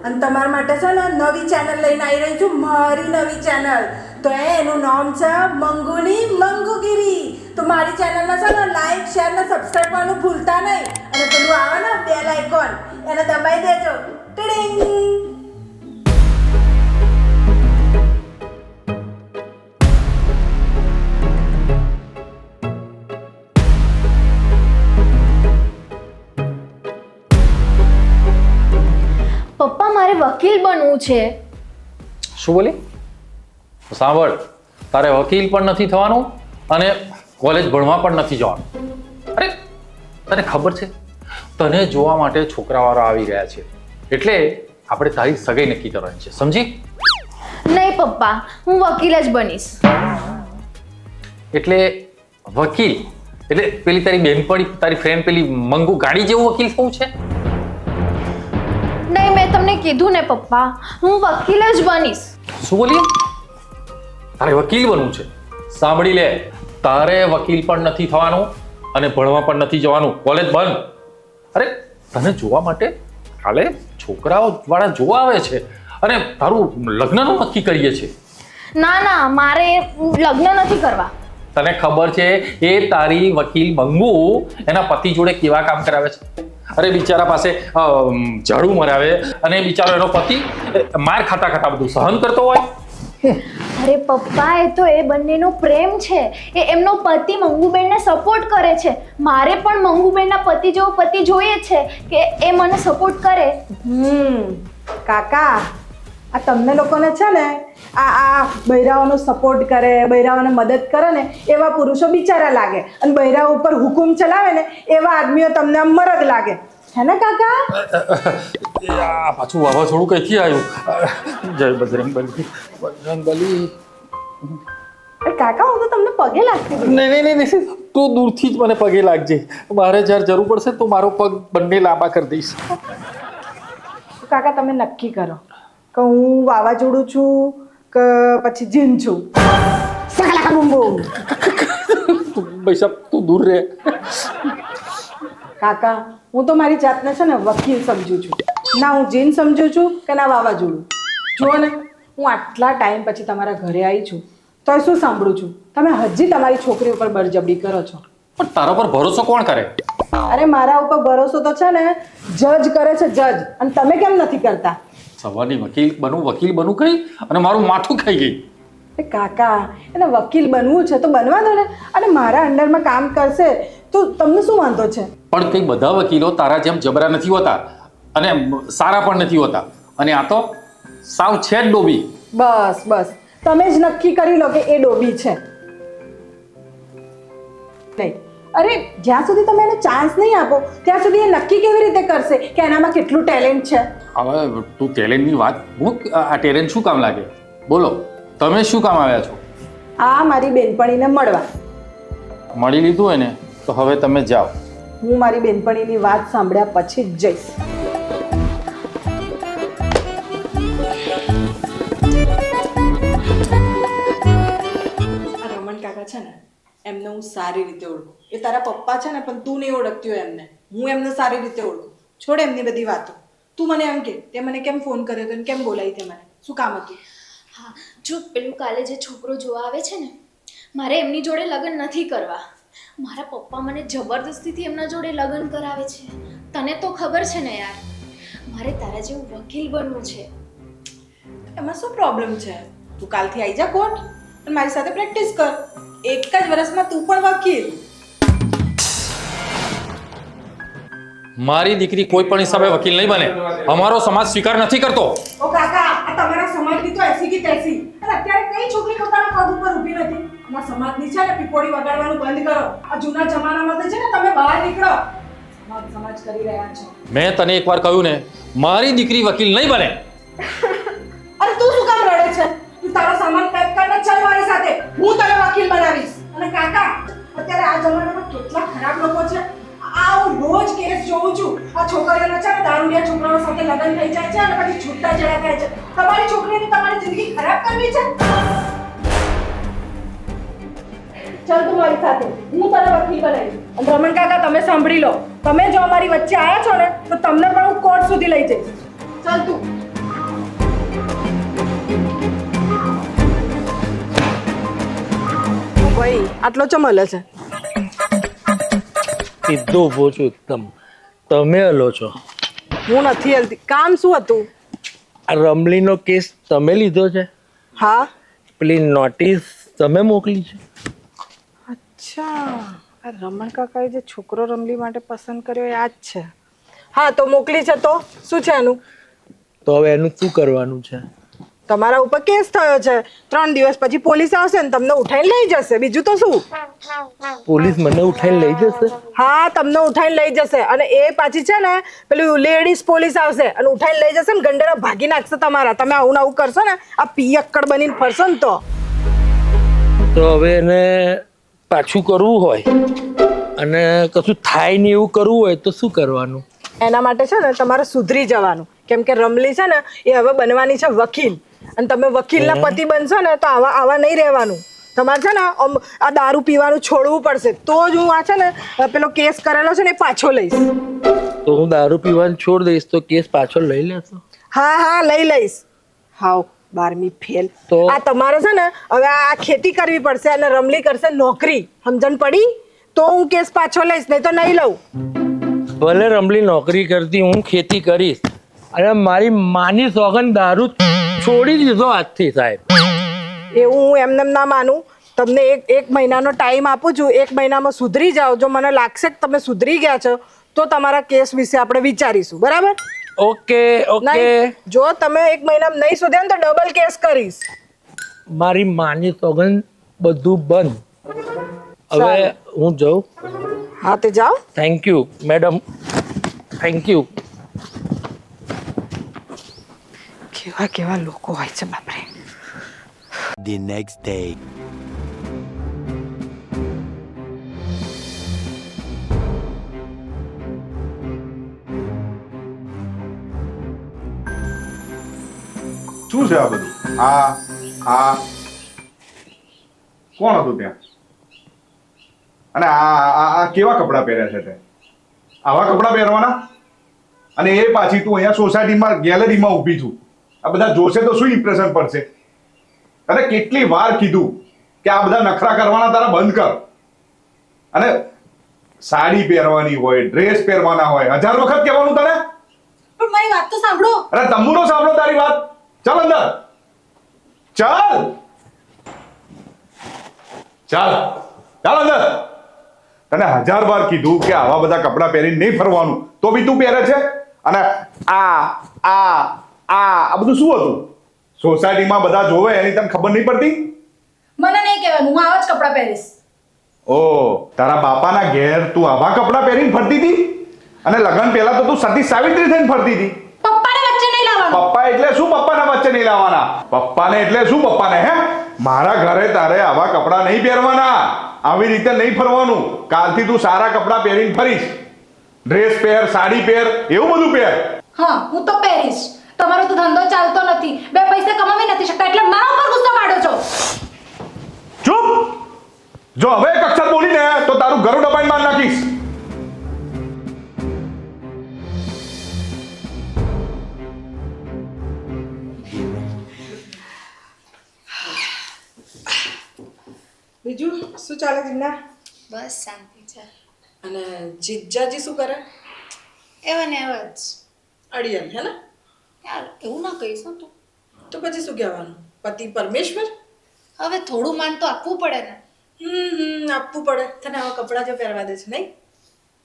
અને તમારા માટે છે ને નવી ચેનલ લઈને આવી રહી છું, મારી નવી ચેનલ. તો એનું નામ છે મંગુની મંગુગીરી. તો મારી ચેનલને છે ને લાઈક શેર ને સબસ્ક્રાઈબ કરવાનું ભૂલતા નહીં. અને પેલું આવે ને બેલ આઇકોન એને દબાઈ દેજો. ટીડિંગ. પપ્પા મારે વકીલ બનવું છે. શું બોલી? સાંભળ, તારે વકીલ પણ નથી થવાનું અને કોલેજ ભણવા પણ નથી જવાનું. અરે તને ખબર છે, તને જોવા માટે છોકરાવાળા આવી ગયા છે, એટલે આપણે તારી સગાઈ નક્કી કરવાની છે, સમજી? નહીં પપ્પા, હું વકીલ જ બનીશ. એટલે વકીલ એટલે પેલી તારી બેનપણી, તારી ફ્રેન્ડ પેલી મંગુ ગાડી જેવું વકીલ થવું છે? નહીં, મેં તમને કીધું ને પપ્પા, હું વકીલ જ બનીશ. શું બોલી? તારે વકીલ બનવું છે? સાંભળી લે, તારે વકીલ પણ નથી થવાનું અને ભણવા પણ નથી જવાનું, કોલેજ બંધ. અરે તને જોવા માટે કાલે છોકરાઓ વાળા જોવા આવે છે અને તારું લગ્નનું નક્કી કરીએ છીએ. ના ના, મારે લગ્ન નથી કરવા. તને ખબર છે એ તારી વકીલ મંગુ એના પતિ જોડે કેવા કામ કરાવે છે? અરે બિચારા પાસે ઝાડુ મરાવે અને બિચારો એનો પતિ માર ખાતા ખાતા બધું સહન કરતો હોય. અરે પપ્પા, એ તો એ બંનેનો પ્રેમ છે. એ એમનો પતિ મંગુબેનને સપોર્ટ કરે છે. મારે પણ મંગુબેનના પતિ જેવો પતિ જોઈએ છે કે એ મને સપોર્ટ કરે. કાકા, આ તમને લોકોને છે ને આ બૈરાઓનો સપોર્ટ કરે, બૈરાઓને મદદ કરે ને એવા પુરુષો બિચારા લાગે, અને બૈરાઓ ઉપર હુકુમ ચલાવે ને એવા આદમીઓ તમને આમ મરદ લાગે, હે ને કાકા? પાછું વાવાઝોડું કઈથી આવ્યું? જય બજરંગબલી, બજરંગબલી. કાકા, હું તો તમને પગે લાગતી હતી. નહીં, તું દૂરથી જ મને પગે લાગજે. મારે જ્યારે જરૂર પડશે તો મારો પગ બંને લાંબા કરી દઈશ. કાકા, તમે નક્કી કરો કે હું વાવાઝોડું છું કે પછી જીન છું. સકલા બૂમ બૂમ. પૈસા તું દૂર રહે. કાકા, હું તો મારી જાતને છે ને વકીલ સમજુ છું, ના હું જીન સમજુ છું કે ના વાવાઝોડું. જુઓ ને, હું આટલા ટાઈમ પછી તમારા ઘરે આવી છું તો શું સાંભળું છું? તમે હજી તમારી છોકરી ઉપર બળજબરી કરો છો. પણ તારા પર ભરોસો કોણ કરે? અરે મારા ઉપર ભરોસો તો છે ને જજ કરે છે, જજ. અને તમે કેમ નથી કરતા? સવારની વકીલ બનવું કઈ અને મારું માથું ખાઈ ગઈ. કાકા, એને વકીલ બનવું છે તો બનવા દો ને, અને મારા અંડરમાં કામ કરશે તો તમને શું વાંધો છે? પણ કઈ બધા વકીલો તારા જેમ જબરા નથી હોતા અને સારા પણ નથી હોતા, અને આ તો સાવ છે જ ડોબી. બસ તમે જ નક્કી કરી લો કે એ ડોબી છે. નહીં, અરે જ્યાં સુધી તમે એને ચાન્સ નહીં આપો ત્યાં સુધી એ નક્કી કેવી રીતે કરશે કે એનામાં કેટલું ટેલેન્ટ છે? હવે તું ટેલેન્ટની વાત મૂક. આ ટેલેન્ટ શું કામ લાગે? બોલો, તમે શું કામ આવ્યા છો? આ મારી બેનપણીને મળવા. મળી લીધું હોય ને તો હવે તમે જાઓ. હું મારી બેનપણીની વાત સાંભળ્યા પછી જ જઈશ. રમણ કાકા છે ને, એમને હું સારી રીતે ઓળખું. એ તારા પપ્પા છે ને, પણ તું નહીં ઓળખતી હોય એમને. હું એમને સારી રીતે ઓળખું. છોડ એમની બધી વાતો. તું મને એમ કે તે મને કેમ ફોન કર્યો હતો, કેમ બોલાવી તે મને? શું કામ હતું? હા, જો પેલું કાલે જે છોકરો જોવા આવે છે ને, મારે એમની જોડે લગ્ન નથી કરવા. મારા પપ્પા મને જબરદસ્તીથી એમના જોડે લગ્ન કરાવે છે. તને તો ખબર છે ને યાર, મારે તારા જેવું વકીલ બનવું છે. એમાં શું પ્રોબ્લેમ છે? તું કાલથી આવી જા કોર્ટ અને મારી સાથે પ્રેક્ટિસ કર. એક જ વર્ષમાં તું પણ વકીલ. મારી દીકરી કોઈ પણ હિસાબે વકીલ નહીં બને. અમારો સમાજ સ્વીકાર નથી કરતો. ઓ કાકા, આ તમારા સમાજની તો એસી કી તેસી. અને અત્યારે કઈ છોકરી પોતાના પગ ઉપર ઊભી નથી. અમારા સમાજની છે ને પીપોડી વગાડવાનું બંધ કરો. આ જૂના જમાનામાં છે ને, તમે બહાર નીકળો. સમાજ કરી રહ્યા છો. મેં તને એકવાર કહ્યું ને, મારી દીકરી વકીલ નહીં બને. અરે તું શું કામ રડે છે? તું તારો સામાન પેક કરીને ચાલ મારી સાથે. હું તને વકીલ બનાવીશ. અને કાકા, અત્યારે આ જમાનામાં કેટલા ખરાબ લોકો છે. આ હું રોજ કેસ જોઉં છું. આ છોકરીઓના છે ને દારૂડિયા છોકરાઓ સાથે લગ્ન થઈ જાય છે અને પછી છૂટાછેડા થાય છે. તમારી છોકરીને તમારી જિંદગી ખરાબ કરવી છે? ચાલ તું મારી સાથે, હું તને વકીલ બનાવીશ. અને રમણ કાકા, તમે સાંભળી લો, તમે જો અમારી વચ્ચે આવ્યા છો ને તો તમને પણ હું કોર્ટ સુધી લઈ જઈશ. ચાલ તું. આટલો ચમ હલે છે? સીધો ઊભો છું એકદમ. તમે હલો છો. હું નથી હલતી. કામ શું હતું? આ રમલીનો કેસ તમે લીધો છે? હા. પેલી નોટિસ તમે મોકલી છે? અચ્છા, આ રમણ કાકાએ જે છોકરો રમલી માટે પસંદ કર્યો એ આ જ છે. હા તો મોકલી છે, તો શું છે એનું? તો હવે એનું શું કરવાનું છે? તમારા ઉપર કેસ થયો છે. 3 દિવસ પછી પોલીસ આવશે ને તમને ઉઠાઈને લઈ જશે. બીજું તો શું? પોલીસ મને ઉઠાઈને લઈ જશે? હા, તમને ઉઠાઈને લઈ જશે. અને એ પાછી છે ને પેલું લેડીઝ પોલીસ આવશે અને ઉઠાઈને લઈ જશે ને ગંડેરા ભાગી નાખશે તમારા. તમે આવું ને આવું કરશો ને, આ પિયક્કડ બનીને ફરશો ને તો હવે એને પાછું કરવું હોય અને કશું થાય નહીં એવું કરવું હોય તો શું કરવાનું? એના માટે છે ને તમારે સુધરી જવાનું. કેમ કે રમલી છે ને એ હવે બનવાની છે વકીલ. અને તમે વકીલના પતિ બનશો ને તો આવા નહીં રહેવાનું. તમારે છે ને આ દારૂ પીવાનું છોડવું પડશે. તો જ હું આ છે ને પેલો કેસ કરેલો છે ને એ પાછો લઈશ. તો હું દારૂ પીવાનું છોડ દઈશ તો કેસ પાછો લઈ લેશો? હા, લઈ લઈશ. હાવ 12મી ફેલ. તો આ તમારે છે ને હવે આ ખેતી કરવી પડશે અને રમલી કરશે નોકરી. સમજણ પડી? તો હું કેસ પાછો લઈશ, નહીં તો નહીં લઉં. ભલે રમલી નોકરી કરતી, હું ખેતી કરીશ. અને મારી માની સોગન દારૂ છોડી દીધો આજથી, સાહેબ. એવું હું એમને ના માનું. તમને એક મહિનાનો ટાઈમ આપું છું. 1 મહિનામાં સુધરી જાઓ. જો મને લાગશે કે તમે સુધરી ગયા છો તો તમારા કેસ વિશે આપણે વિચારીશું. બરાબર? ઓકે. જો તમે 1 મહિનામાં નહીં સુધ્યા ને તો ડબલ કેસ કરીશ. મારી માની સોગન બધું બંધ. હવે હું જાઉં? હા તે જાઓ. Thank you madam, thank you. કેવા લોકો હોય છે બાપરે. The next day. શું છે આ બધું? આ કોણ હતું ત્યાં? અને આ કેવા કપડાં પહેર્યા છે તે? આવા કપડાં પહેરવાના? અને એ પાછી તું અહીંયા સોસાયટીમાં ગેલેરીમાં ઊભી છું. આ બધા જોશે તો શું ઇમ્પ્રેશન પડશે? અને કેટલી વાર કીધું કે આ બધા નખરા કરવાના તારા બંધ કર. અને સાડી પહેરવાની હોય, ડ્રેસ પહેરવાના હોય, 1000 વખત કહેવાનું તને? પણ મારી વાત તો સાંભળો. અરે તંબુરો સાંભળો તારી વાત. ચાલ અંદર, ચાલ અંદર. તને 1000 વાર કીધું કે આવા બધા કપડાં પહેરીને નહીં ફરવાનું, તો બી તું પહેરે છે. અને આ બધું શું હતું? સોસાયટીમાં બધા જોવે એની તને ખબર નહીં પડતી? મને નહીં કહેવાનું, હું આવા જ કપડાં પહેરીશ. ઓ તારા બાપાના ઘેર તું આવા કપડાં પહેરીને ફરતી હતી? અને લગ્ન પહેલા તો તું સતી સાવિત્રી થઈને ફરતી હતી. પપ્પાને વચ્ચે નહીં લાવવાનું. પપ્પા એટલે શું? પપ્પાના વચ્ચે નહીં લાવવાના. પપ્પાને એટલે શું? પપ્પાને હે? મારા ઘરે તારે આવા કપડાં નહીં પહેરવાના, આવી રીતે નહીં ફરવાનું. કાલથી તું સારા કપડાં પહેરીને ફરીશ. ડ્રેસ પહેર, સાડી પહેર, એવું બધું પહેર. હા, હું તો પહેરીશ. તમારો તો ધંધો ચાલતો નથી, 2 પૈસા કમાવી નથી શકતા, એટલે મારા ઉપર ગુસ્સો કાઢો છો. ચૂપ! જો હવે એક અક્ષર બોલીને તો તારું ઘરું દબાઈને માર નાખીશ. બીજું શું ચાલે જીના? બસ શાંતિ છે. અને જીજાજી શું કરે? એવા ને એવા જ. અડિયન હે ને? યાર એવું ના કહીશ તું. તો પછી શું કહેવાનું? પતિ પરમેશ્વર? હવે થોડું માન તો આપવું પડે ને. આપવું પડે. તને આવા કપડાં જો પહેરવા દે છે નહીં?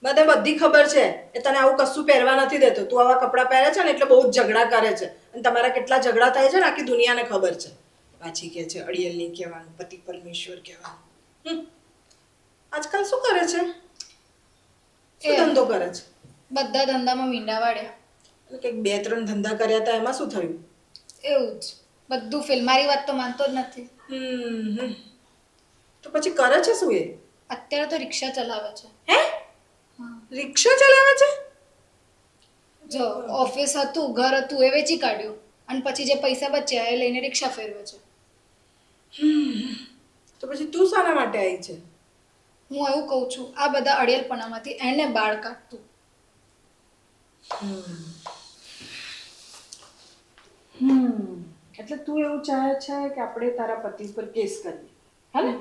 મને બધી ખબર છે એ તને આવું કશું પહેરવા નથી દેતો. તું આવા કપડાં પહેરે છે ને એટલે બહુ જ ઝઘડા કરે છે. અને તમારા કેટલા ઝઘડા થાય છે ને આખી દુનિયાને ખબર છે. પાછી કહે છે અડિયલ નહીં કહેવાનું, પતિ પરમેશ્વર કહેવાનું. આજકાલ શું કરે છે? શું ધંધો કરે છે? બધા ધંધામાં મીંડા વાળ્યા. કંઈક 2-3 ધંધા કર્યા હતા, એમાં શું થયું? એવું જ બધું ફિલ્મારી વાત તો માનતો જ નથી. તો પછી કરે છે શું એ? અત્યારે તો રિક્ષા ચલાવે છે. હે? રિક્ષા ચલાવે છે? જો ઓફિસ હતું, ઘર હતું એ વેચી કાઢ્યું અને પછી જે પૈસા બચ્યા એ લઈને રિક્ષા ફેરવે છે. તો પછી તું શાના માટે આવી છે? હું એવું કહું છું, આ બધા અડિયલપણામાંથી એને બાળ કાઢતું. એટલે તું એવું ચાહે છે કે આપણે તારા પતિ પર કેસ કરીએ, હે ને?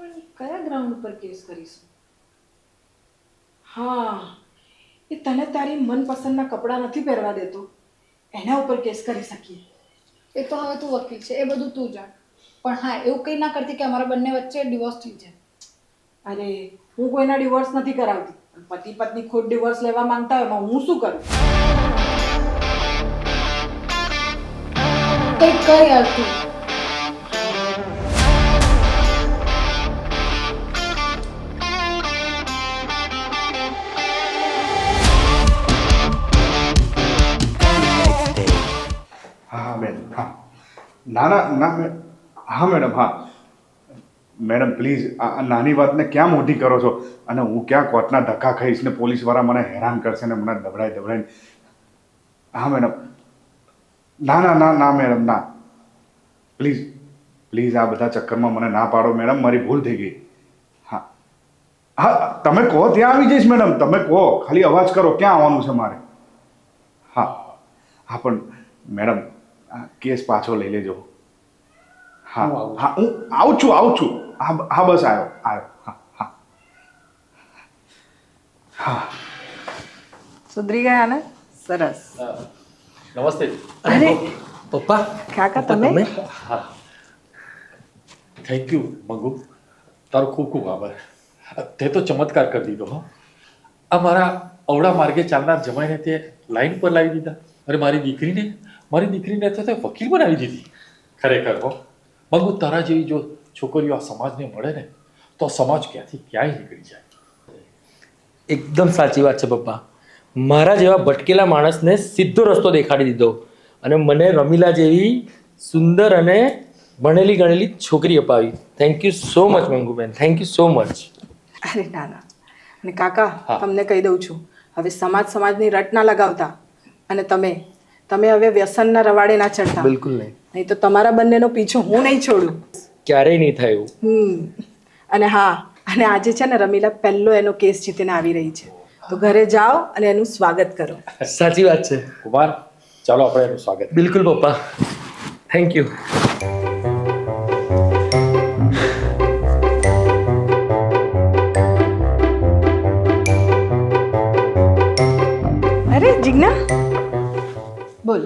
પણ કયા ગ્રાઉન્ડ ઉપર કેસ કરીશું? હા, એ તને તારી મનપસંદના કપડાં નથી પહેરવા દેતો, એના ઉપર કેસ કરી શકીએ. એ તો હવે તું વકીલ છે, એ બધું તું જાણ. પણ હા, એવું કંઈ ના કરતી કે અમારા બંને વચ્ચે ડિવોર્સ થઈ જાય. અરે, હું કોઈના ડિવોર્સ નથી કરાવતી. પતિ પત્ની ખુદ ડિવોર્સ લેવા માંગતા હોય એમાં હું શું કરું? કંઈક કર યાર તું. Next day. હા બેન, હા. ના હા મેડમ, હા મેડમ પ્લીઝ આ નાની વાતને ક્યાં મોટી કરો છો? અને હું ક્યાં કોર્ટના ધક્કા ખાઈશ ને પોલીસવાળા મને હેરાન કરશે ને મને દબડાઈને. હા મેડમ, ના મેડમ, ના પ્લીઝ આ બધા ચક્કરમાં મને ના પાડો મેડમ, મારી ભૂલ થઈ ગઈ. હા તમે કહો ત્યાં આવી જઈશ મેડમ, તમે કહો, ખાલી અવાજ કરો ક્યાં આવવાનું છે મારે. હા પણ મેડમ આ કેસ પાછો લઈ લેજો. હા હું આવું છું. હા બસ આવ્યો. હા સુધરી ગયા ને? સરસ. નમસ્તે. અરે પપ્પા કાકા, તમે? હા, થેન્ક યુ મંગુ, તારો ખૂબ ખૂબ આભાર. તે તો ચમત્કાર કરી દીધો. હો, આ મારા અવળા માર્ગે ચાલનાર જમાઈને તે લાઈન પર લાવી દીધા. અરે મારી દીકરીને તો તે વકીલ બનાવી દીધી. ખરેખર હો મંગુ, તારા જેવી જો છોકરીઓ આ સમાજને મળે ને તો સમાજ ક્યાંથી ક્યાંય નીકળી જાય. એકદમ સાચી વાત છે પપ્પા. મારા જેવા ભટકેલા માણસને સીધો રસ્તો દેખાડી દીધો અને મને રમીલા જેવી સુંદર અને ભણેલી ગણેલી છોકરી અપાવી. Thank you so much Manguben, thank you so much. અરે ના. અને કાકા, હા. તમને કહી દઉં છું, હવે સમાજની રટ ના લગાવતા. અને તમે હવે વ્યસનના રવાડે ના ચડતા. બિલકુલ નહીં, તો તમારા બંનેનો પીછો હું નહીં છોડું. ક્યારેય નહીં થાય એવું. અને હા, અને આજે છે ને રમીલા પહેલો એનો કેસ જીતીને આવી રહી છે, તો ઘરે જાઓ અને એનું સ્વાગત કરો. સાચી વાત છે. કુમાર, ચાલો આપણે એનું સ્વાગત. બિલકુલ પપ્પા, થેન્ક યુ. અરે જીજ્ઞા, બોલ.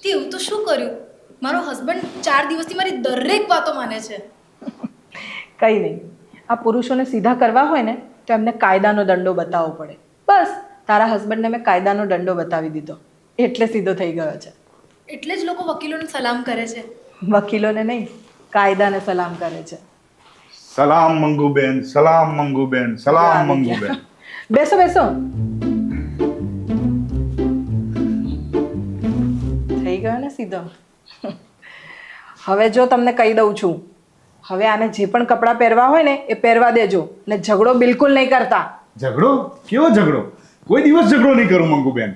તે એવું તો શું કર્યું? મારો હસબન્ડ 4 દિવસથી મારી દરેક વાતો માને છે. કંઈ નહીં, આ પુરુષોને સીધા કરવા હોય ને તો એમને કાયદાનો દંડો બતાવવો પડે. બસ તારા હસબન્ડને મેં કાયદાનો દંડો બતાવી દીધો એટલે સીધો થઈ ગયો છે. એટલે જ લોકો વકીલોને સલામ કરે છે. વકીલોને નહીં, કાયદાને સલામ કરે છે. સલામ મંગુબેન, સલામ મંગુબેન, સલામ મંગુબેન. બેસો. થઈ ગયો ને સીધો. હવે જો તમને કહી દઉં છું, હવે આને જે પણ કપડાં પહેરવા હોય ને એ પહેરવા દેજો ને ઝઘડો બિલકુલ નહીં કરતા. ઝઘડો? કેવો ઝઘડો? કોઈ દિવસ ઝઘડો નહીં કરું મંગુબેન.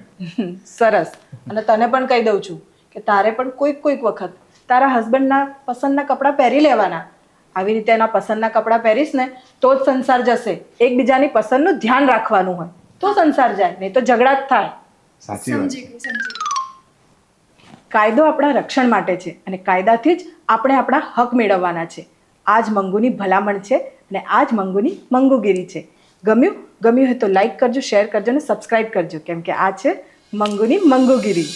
સરસ. અને તને પણ કહી દઉં છું કે તારે પણ કોઈક વખત તારા હસબન્ડના પસંદના કપડાં પહેરી લેવાના. આવી રીતે એના પસંદના કપડાં પહેરીશ ને તો જ સંસાર જશે. એકબીજાની પસંદનું ધ્યાન રાખવાનું હોય તો સંસાર જાય, નહીં તો ઝઘડા જ થાય. સાચી વાત. સમજી ગઈ. કાયદો આપણા રક્ષણ માટે છે અને કાયદાથી જ આપણે આપણા હક મેળવવાના છે. આ જ મંગુની ભલામણ છે અને આ જ મંગુની મંગુગીરી છે. ગમ્યું હોય તો લાઈક કરજો, શેર કરજો અને સબસ્ક્રાઈબ કરજો, કેમ કે આ છે મંગુની મંગુગીરી.